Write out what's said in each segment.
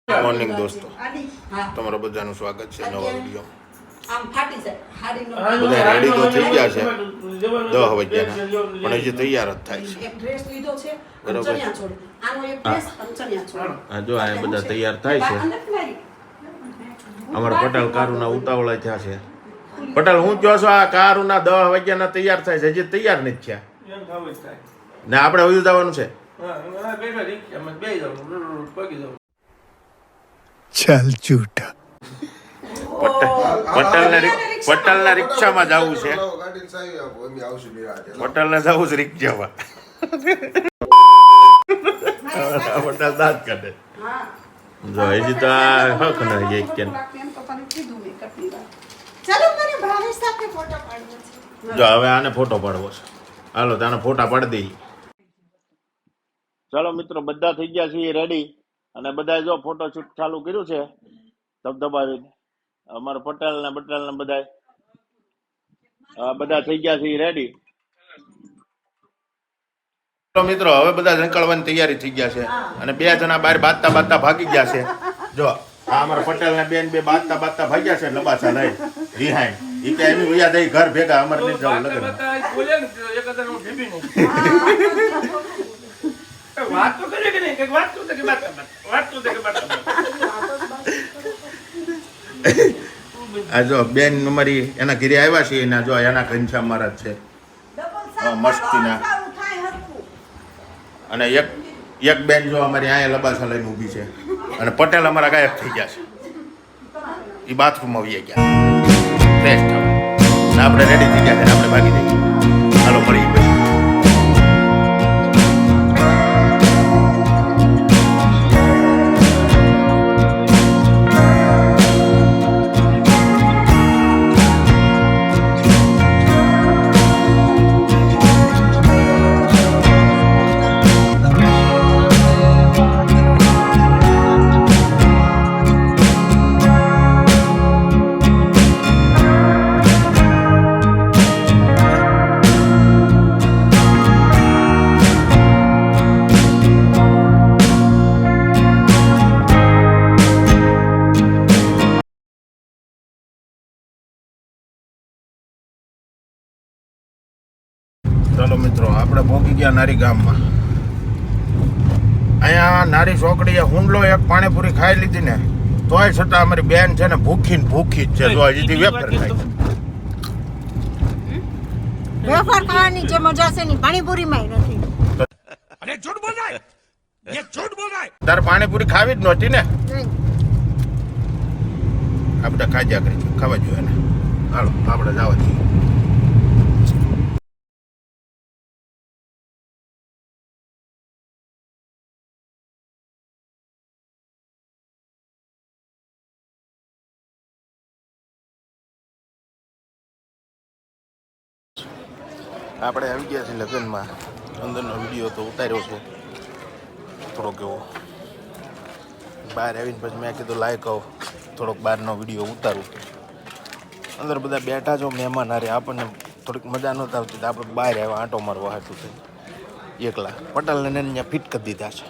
Morning દોસ્તો, તમારા બધાનું સ્વાગત છે નવા વિડીયો. બધા રેડી તો થઈ ગયા છે 10 વાગ્યાના, પણ હજી તૈયાર જ થાય છે. બરોબર. હા જો આ બધા તૈયાર થાય છે. અમારા પટેલ કારુના ઉતાવળા થયા છે. પટેલ હું કહો છો, આ કારુના 10 વાગ્યાના તૈયાર થાય છે, હજી તૈયાર નથી થયા ને આપણે વયું જવાનું છે. ચાલ જૂઠા. પટેલના રિક્ષામાં જવું છે. પટેલને જવું છે રિક્ષામાં. પટેલ દાંત કાઢે. જો હજી તો આ હક ના એક કેન. જો હવે આને ફોટો પાડવો છે. હાલો તાને ફોટા પાડી દઈએ. ચાલો મિત્રો, બધા થઈ ગયા છીએ રેડી અને બધા જો ફોટો શૂટ ચાલુ કર્યું છે ધબધબાવીને. અમારા પટેલ ને બધા થઈ ગયા છે રેડી. મિત્રો હવે બધા નીકળવાની તૈયારી થઈ ગયા છે અને 2 જણા બહાર બાતતા ભાગી ગયા છે. જો આ અમારા પટેલ ને બેન બે બાતતા ભાગ્યા છે લબાસા લઈ રિહાઈ. ઈ કે એમ વયા દઈ ઘર ભેગા, અમારે નહીં જવું લગન. વાત તો કરે કે નહીં, કે વાત તો કે વાત આ જો બેન અમારી એના ઘરે આવ્યા છે, એના જો એના ઘનશ્યામ મહારાજ છે મસ્તીના. અને એક બેન જો અમારી અહીંયા લબાસા લઈને ઊભી છે અને પટેલ અમારા ગાયબ થઈ ગયા છે. એ બાથરૂમમાં આવી ગયા ફ્રેશ થવા. આપણે રેડી થઈ ગયા છે, આપણે ભાગી જઈએ. ચાલો મળી પછી. ચાલો મિત્રો, આપણે પહોંચી ગયા નારી ગામમાં. અહીંયા નારી ચોકડીએ હુંડલો એક પાણીપુરી ખાઈ લીધી ને તોય છતાં અમારી બેન છે ને ભૂખી જ છે. જો હજી વેફર ખાય. વેફર ખાવાની જે મજા છે ની પાણીપુરીમાં નથી. અરે ઝૂઠ બોલ રહા હે, ये झूठ बोल रहा है. તારે પાણીપુરી ખાવી જ નહોતી ને. આપણે ખાધ્યા કરી ખાવા જોઈએ ને. હાલો આપણે જવા છીએ. આપણે આવી ગયા છીએ લગ્નમાં. અંદરનો વિડીયો તો ઉતાર્યો છે થોડોક એવો. બહાર આવીને પછી મેં કીધું લાઈક આવો થોડોક બહારનો વિડીયો ઉતારું. અંદર બધા બેઠા છો મહેમાન હારે, આપણને થોડીક મજા નહોતી આવતી. આપણે બહાર આવ્યા આંટો મારવા હાટું થઈને એકલા. પટેલને અહીંયા ફિટ કરી દીધા છે,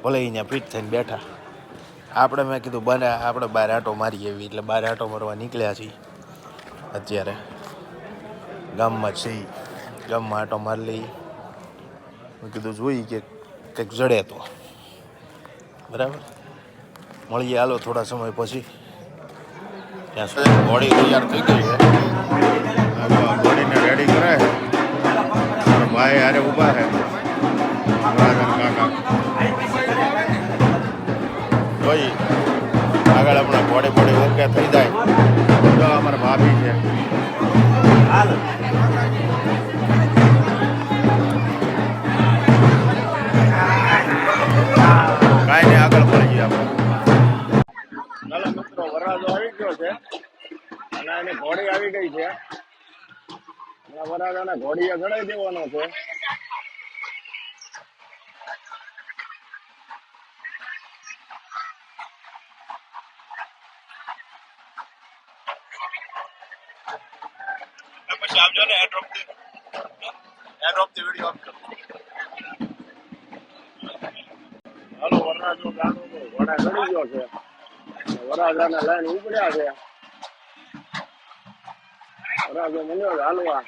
ભલે અહીંયા ફિટ થઈને બેઠા. આપણે મેં કીધું બને આપણે બહાર આંટો મારી એવી, એટલે બહાર આંટો મારવા નીકળ્યા છીએ. અત્યારે ગામમાં જ છીએ, ગામમાં આંટો મારી લઈ. મેં કીધું જોઈ કે કંઈક જડે તો બરાબર. મળીએ હાલો થોડા સમય પછી. ત્યાં ઘોડી તૈયાર થઈ ગઈ છે. ઘોડીને રેડી કરે છે. ભાઈ હારે ઊભા છે કાકા. જોઈ આગળ હમણાં ઘોડી ઓકે થઈ જાય. જો અમારા ભાભી છે. કાંઈ નહીં, આગળ પડી ગયા આપણે. ચાલો મિત્રો, વરરાજો આવી ગયો છે અને એની ઘોડી આવી ગઈ છે. વરરાજાને ઘોડીએ ચડાવી દેવાનો છે. પછી આવજો ને એડ્રોપ થી વિડીયો આપજો. હાલો વરરાજો ગાનો ઘોડા ચડી ગયો છે. વરરાજાના લાઈન ઉપડ્યા છે. વરરાજો મળ્યો છે હાલવા.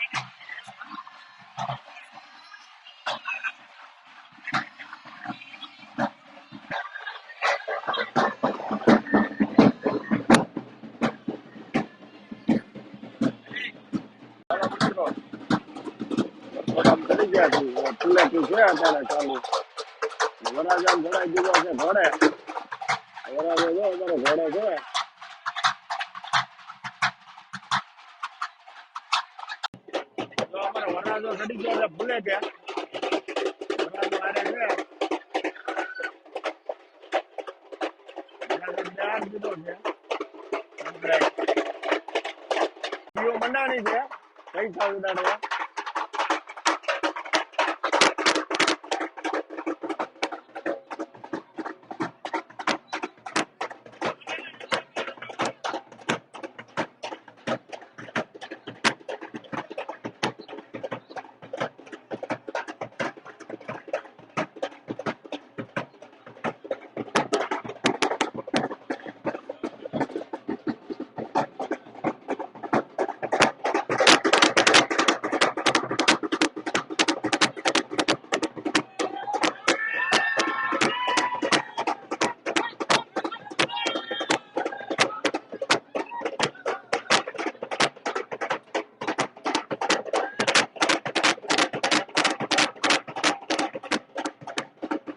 ચડી ગયા છે પુલેથી છે અત્યારે ચાલુ. વરરાજા ઘોડાઈ દીધો છે ઘોડે. વરરાજો જો અત્યારે ઘોડે છે. તો અમારે વરરાજો ચડી ગયો છે પુલે ત્યાં. વરરાજો આરે છે. વરરાજો ત્યાર દીધો છે. દીવો મંડાણી છે પૈસા ઉડાડવા.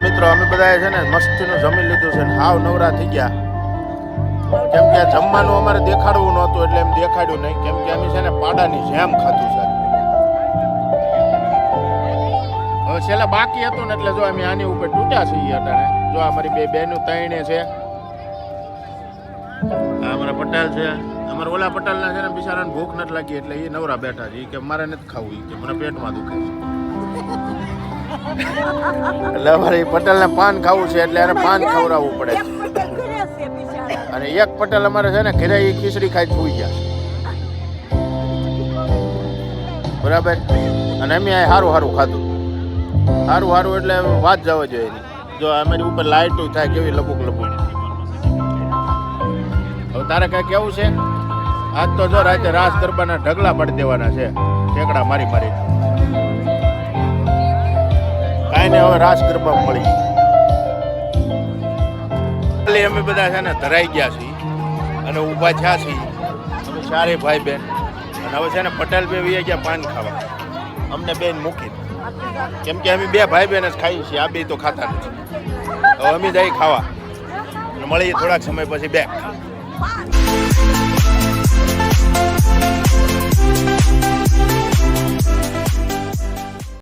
મિત્રો અમે બધા છે ને મસ્તીનું જમી લીધું છે ને હાવ નવરા થઈ ગયા. કેમ કે જમવાનું અમારે દેખાડવું નહોતું એટલે એમ દેખાડ્યું નહીં. કેમ કે અમે છે ને પાડાની જેમ ખાધું છે. હવે છેલ્લે બાકી હતું ને એટલે જો અમે આની ઉપર તૂટ્યા છીએ અત્યારે. જો અમારી બે બહેનો ત્રણે છે. આ અમારા પટેલ છે. અમારા ઓલા પટેલના છે ને બિચારાને ભૂખ નથી લાગી એટલે એ નવરા બેઠા છે. કે મારે નથી ખાવું કે મને પેટમાં દુખે છે. એટલે અમારે પટેલને પાન ખાવું છે એટલે એને પાન ખવડાવવું પડે છે. અને એક પટેલ અમારે છે ને ઘરે એ ખીચડી ખાઈ સુઈ ગયા બરાબર. અને અમે આ સારું સારું ખાધું. સારું સારું એટલે વાત જવા જોઈએ એની. જો અમારી ઉપર લાઇટો થાય કેવી લબુક લબુક. હવે તારે કઈ કેવું છે? આજ તો જો રાતે રાસ ગરબાના ઢગલા પાડી દેવાના છે ઠેકડા મારી મારી. કાંઈ ને હવે રાસ ગરબા મળી. અમે બધા છે ને ધરાઈ ગયા છીએ અને ઊભા થયા છીએ અમે ચારે ભાઈ બહેન. અને હવે છે ને પટેલ બે વી ગયા પાન ખાવા અમને બેન મૂકી. કેમ કે અમે બે ભાઈ બહેન જ ખાઈએ છીએ. આ બે તો ખાતા નથી. હવે અમે જઈ ખાવા અને મળીએ થોડાક સમય પછી બેક.